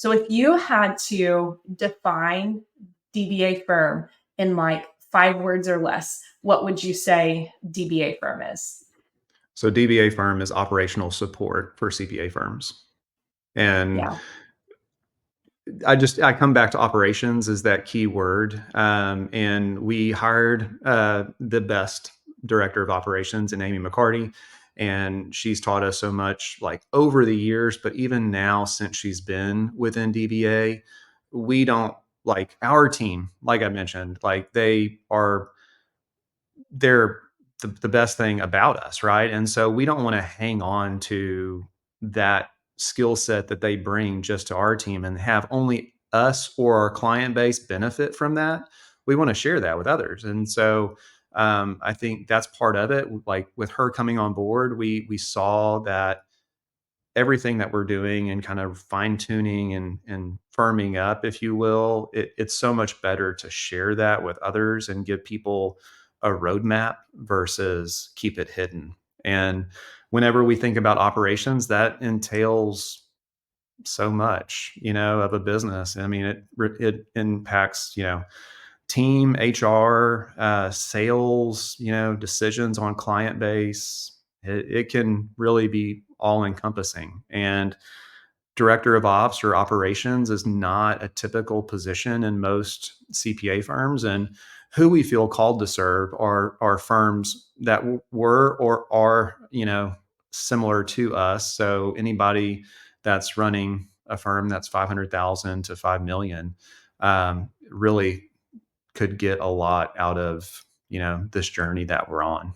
So if you had to define DBA firm in like 5 words or less, what would you say DBA firm is? So DBA firm is operational support for CPA firms. And Yeah. I come back to operations as that key word. And we hired the best director of operations in Amy McCarty. And she's taught us so much like over the years, but even now since she's been within DBA, we don't like our team, like I mentioned, like they're the best thing about us, right? And so we don't want to hang on to that skill set that they bring just to our team and have only us or our client base benefit from that. We want to share that with others. And so I think that's part of it. Like with her coming on board, we saw that everything that we're doing and kind of fine tuning and firming up, if you will, it's so much better to share that with others and give people a roadmap versus keep it hidden. And whenever we think about operations, that entails so much, of a business. I mean, it impacts, team, HR, sales, decisions on client base. It can really be all encompassing. And director of ops or operations is not a typical position in most CPA firms. And who we feel called to serve are firms that were or are, similar to us. So anybody that's running a firm that's 500,000 to 5 million really could get a lot out of, this journey that we're on.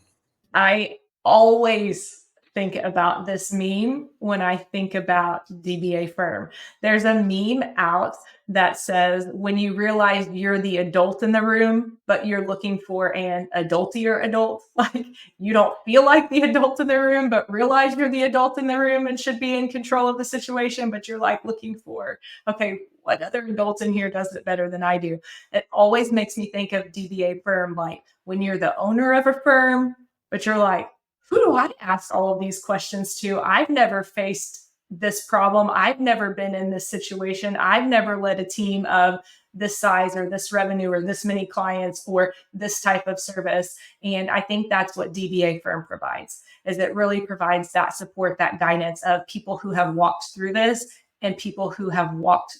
I always think about this meme when I think about DBA firm. There's a meme out that says, when you realize you're the adult in the room, but you're looking for an adultier adult, like you don't feel like the adult in the room, but realize you're the adult in the room and should be in control of the situation, but you're like looking for, okay, what other adult in here does it better than I do? It always makes me think of DBA firm, like when you're the owner of a firm, but you're like, who do I ask all of these questions to? I've never faced this problem. I've never been in this situation. I've never led a team of this size or this revenue or this many clients or this type of service. And I think that's what DBA firm provides, is it really provides that support, that guidance of people who have walked through this and people who have walked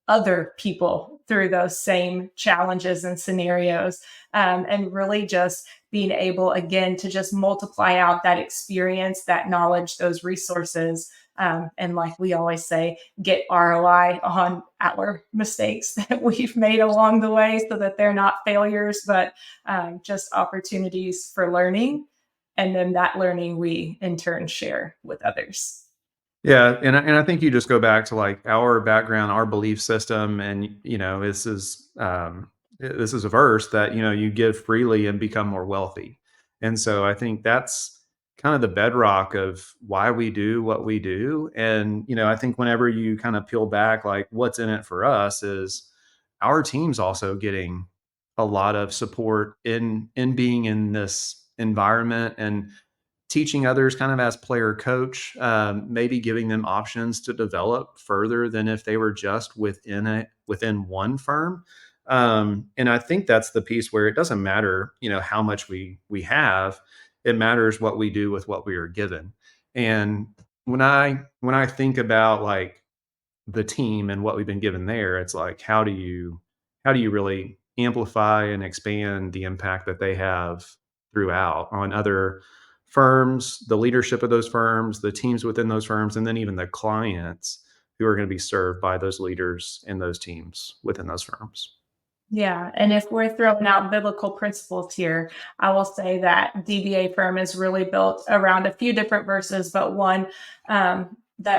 other people through those same challenges and scenarios, and really just being able again to just multiply out that experience, that knowledge, those resources, and like we always say, get ROI on our mistakes that we've made along the way so that they're not failures, but just opportunities for learning. And then that learning we in turn share with others. Yeah, and I think you just go back to like our background, our belief system, and this is a verse that you give freely and become more wealthy, and so I think that's kind of the bedrock of why we do what we do, and I think whenever you kind of peel back, like what's in it for us is our team's also getting a lot of support in being in this environment and teaching others kind of as player coach, maybe giving them options to develop further than if they were just within one firm. And I think that's the piece where it doesn't matter, how much we have. It matters what we do with what we are given. And when I think about like the team and what we've been given there, it's like how do you really amplify and expand the impact that they have throughout on other firms, the leadership of those firms, the teams within those firms, and then even the clients who are going to be served by those leaders and those teams within those firms. Yeah. And if we're throwing out biblical principles here, I will say that DBA firm is really built around a few different verses, but one that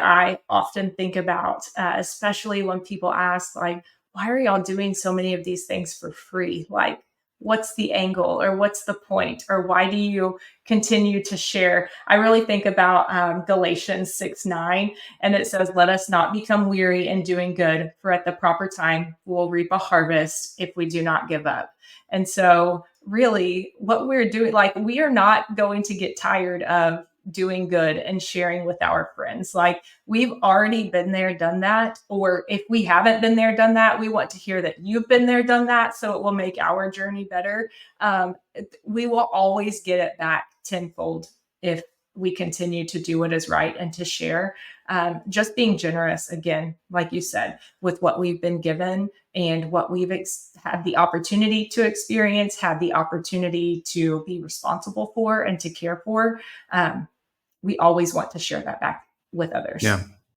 I often think about, especially when people ask, like, why are y'all doing so many of these things for free? Like, what's the angle or what's the point or why do you continue to share? I really think about Galatians 6:9, and it says, let us not become weary in doing good, for at the proper time we'll reap a harvest if we do not give up. And so really what we're doing, like we are not going to get tired of doing good and sharing with our friends. Like, we've already been there, done that. Or if we haven't been there, done that, we want to hear that you've been there, done that. So it will make our journey better. We will always get it back tenfold if we continue to do what is right and to share. Just being generous, again, like you said, with what we've been given and what we've had the opportunity to experience, had the opportunity to be responsible for and to care for. We always want to share that back with others. Yeah.